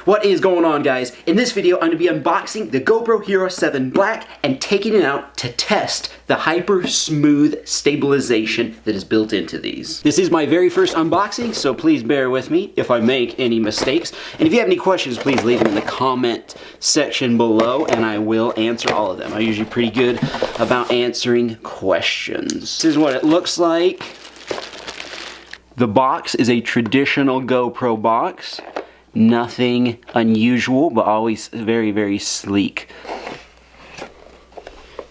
What is going on, guys? In this video, I'm going to be unboxing the GoPro Hero 7 Black and taking it out to test the hyper smooth stabilization that is built into these. This is my very first unboxing, so please bear with me if I make any mistakes. And if you have any questions, please leave them in the comment section below and I will answer all of them. I'm usually pretty good about answering questions. This is what it looks like. The box is a traditional GoPro box. Nothing unusual, but always very, very sleek.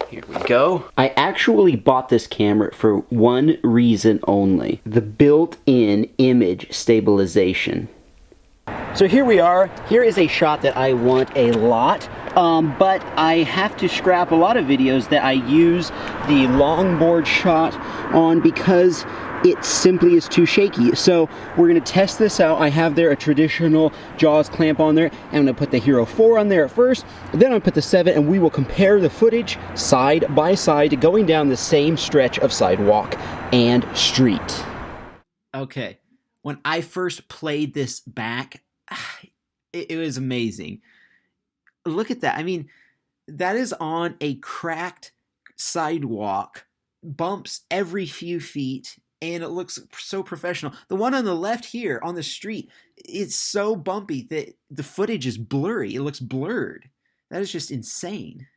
Here we go. I actually bought this camera for one reason only: the built-in image stabilization. So here we are. Here is a shot that I want a lot, but I have to scrap a lot of videos that I use the longboard shot on because it simply is too shaky. So we're gonna test this out. I have there a traditional Jaws clamp on there. I'm gonna put the Hero 4 on there at first, then I'll put the 7, and we will compare the footage side by side going down the same stretch of sidewalk and street. Okay, when I first played this back, it was amazing. Look at that. I mean, that is on a cracked sidewalk, bumps every few feet, and it looks so professional. The one on the left here on the street, it's so bumpy that the footage is blurry. It looks blurred. That is just insane.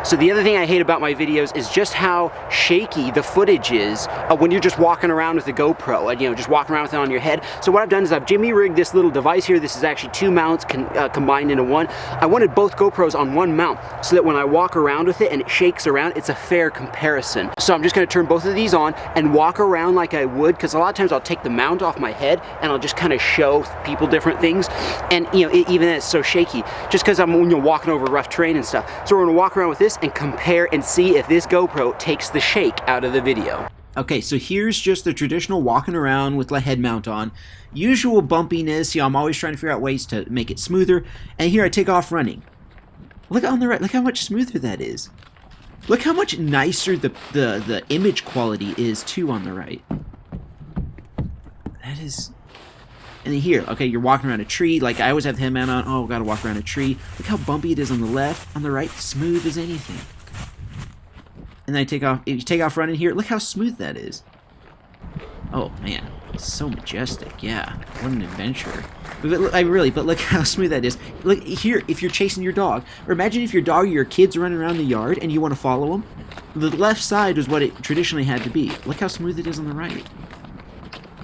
So the other thing I hate about my videos is just how shaky the footage is when you're just walking around with the GoPro and, you know, just walking around with it on your head. So what I've done is I've jimmy rigged this little device here. This is actually two mounts combined into one. I wanted both GoPros on one mount so that when I walk around with it and it shakes around, it's a fair comparison. So I'm just going to turn both of these on and walk around like I would, because a lot of times I'll take the mount off my head and I'll just kind of show people different things. And, you know, even it's so shaky, just because I'm, you know, walking over rough terrain and stuff. So we're going to walk around with this and compare and see if this GoPro takes the shake out of the video. Okay, so here's just the traditional walking around with the head mount on. Usual bumpiness, you know, I'm always trying to figure out ways to make it smoother. And here I take off running. Look on the right, look how much smoother that is. Look how much nicer the image quality is too on the right. That is... And then here, okay, you're walking around a tree, like I always have the head mount on. Oh, gotta walk around a tree. Look how bumpy it is on the left. On the right, smooth as anything. And then I take off, if you take off running here, look how smooth that is. Oh man, it's so majestic, yeah. What an adventure. But look how smooth that is. Look here, if you're chasing your dog, or imagine if your dog or your kid's running around the yard and you want to follow them. The left side was what it traditionally had to be. Look how smooth it is on the right.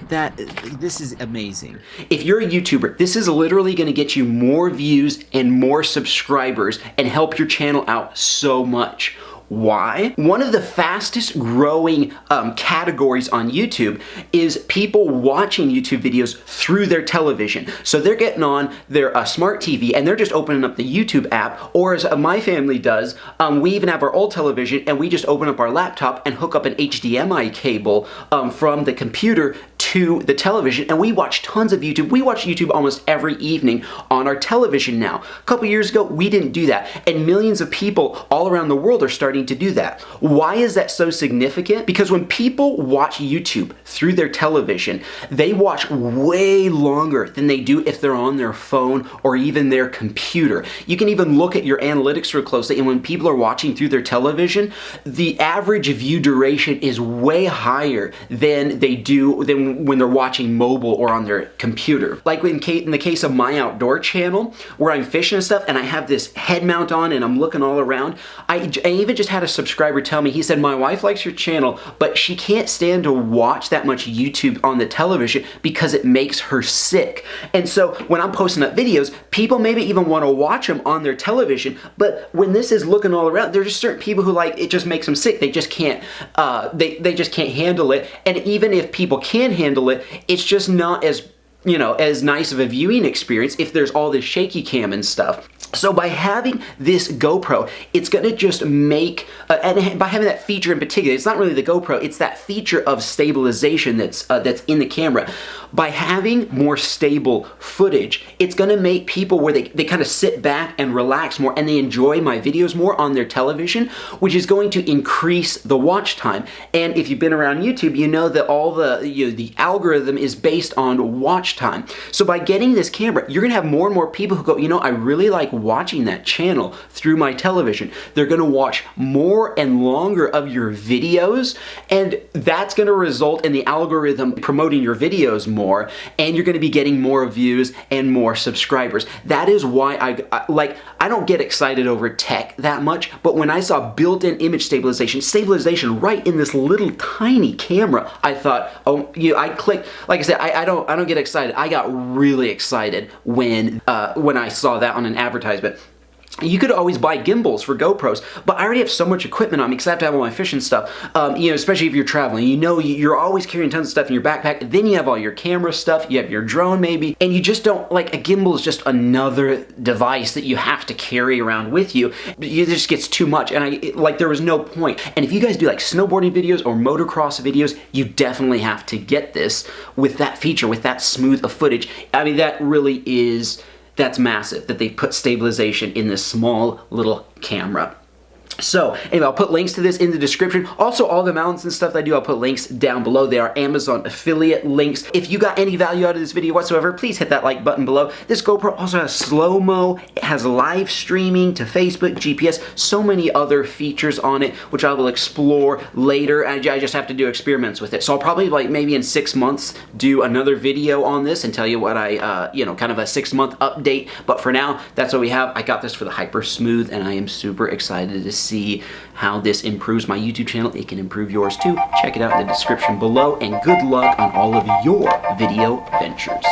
This is amazing. If you're a YouTuber, this is literally going to get you more views and more subscribers and help your channel out so much. Why? One of the fastest growing categories on YouTube is people watching YouTube videos through their television. So they're getting on their smart TV and they're just opening up the YouTube app, or as my family does, we even have our old television and we just open up our laptop and hook up an HDMI cable from the computer to the television, and we watch tons of YouTube. We watch YouTube almost every evening on our television now. A couple years ago, we didn't do that, and millions of people all around the world are starting to do that. Why is that so significant? Because when people watch YouTube through their television, they watch way longer than they do if they're on their phone or even their computer. You can even look at your analytics real closely, and when people are watching through their television, the average view duration is way higher than when they're watching mobile or on their computer. Like in the case of my outdoor channel, where I'm fishing and stuff, and I have this head mount on and I'm looking all around, I even just had a subscriber tell me, he said, my wife likes your channel, but she can't stand to watch that much YouTube on the television because it makes her sick. And so when I'm posting up videos, people maybe even want to watch them on their television, but when this is looking all around, there's just certain people who, like, it just makes them sick. They just can't, they just can't handle it. And even if people can handle it, it's just not as, you know, as nice of a viewing experience if there's all this shaky cam and stuff. So by having this GoPro, it's going to just make, and by having that feature in particular, it's not really the GoPro, it's that feature of stabilization that's in the camera. By having more stable footage, it's going to make people where they kind of sit back and relax more, and they enjoy my videos more on their television, which is going to increase the watch time. And if you've been around YouTube, you know that all the algorithm is based on watch time. So by getting this camera, you're going to have more and more people who go, you know, I really like watching that channel through my television. They're going to watch more and longer of your videos, and that's going to result in the algorithm promoting your videos more, and you're going to be getting more views and more subscribers. That is why I don't get excited over tech that much, but when I saw built-in image stabilization right in this little tiny camera, I thought, oh, I clicked. Like I said, I don't get excited. I got really excited when I saw that on an advertisement. You could always buy gimbals for GoPros, but I already have so much equipment on me because I have to have all my fishing stuff, you know, especially if you're traveling. You know, you're always carrying tons of stuff in your backpack. Then you have all your camera stuff, you have your drone maybe, and you just don't, like, a gimbal is just another device that you have to carry around with you. It just gets too much, and there was no point. And if you guys do like snowboarding videos or motocross videos, you definitely have to get this with that feature, with that smooth of footage. I mean, that really is... That's massive that they put stabilization in this small little camera. So, anyway, I'll put links to this in the description. Also, all the mounts and stuff that I do, I'll put links down below. They are Amazon affiliate links. If you got any value out of this video whatsoever, please hit that like button below. This GoPro also has slow-mo. It has live streaming to Facebook, GPS, so many other features on it, which I will explore later. I just have to do experiments with it. So I'll probably, like, maybe in 6 months, do another video on this and tell you what I, you know, kind of a 6-month update. But for now, that's what we have. I got this for the Hyper Smooth, and I am super excited to see how this improves my YouTube channel. It can improve yours too. Check it out in the description below, and good luck on all of your video ventures.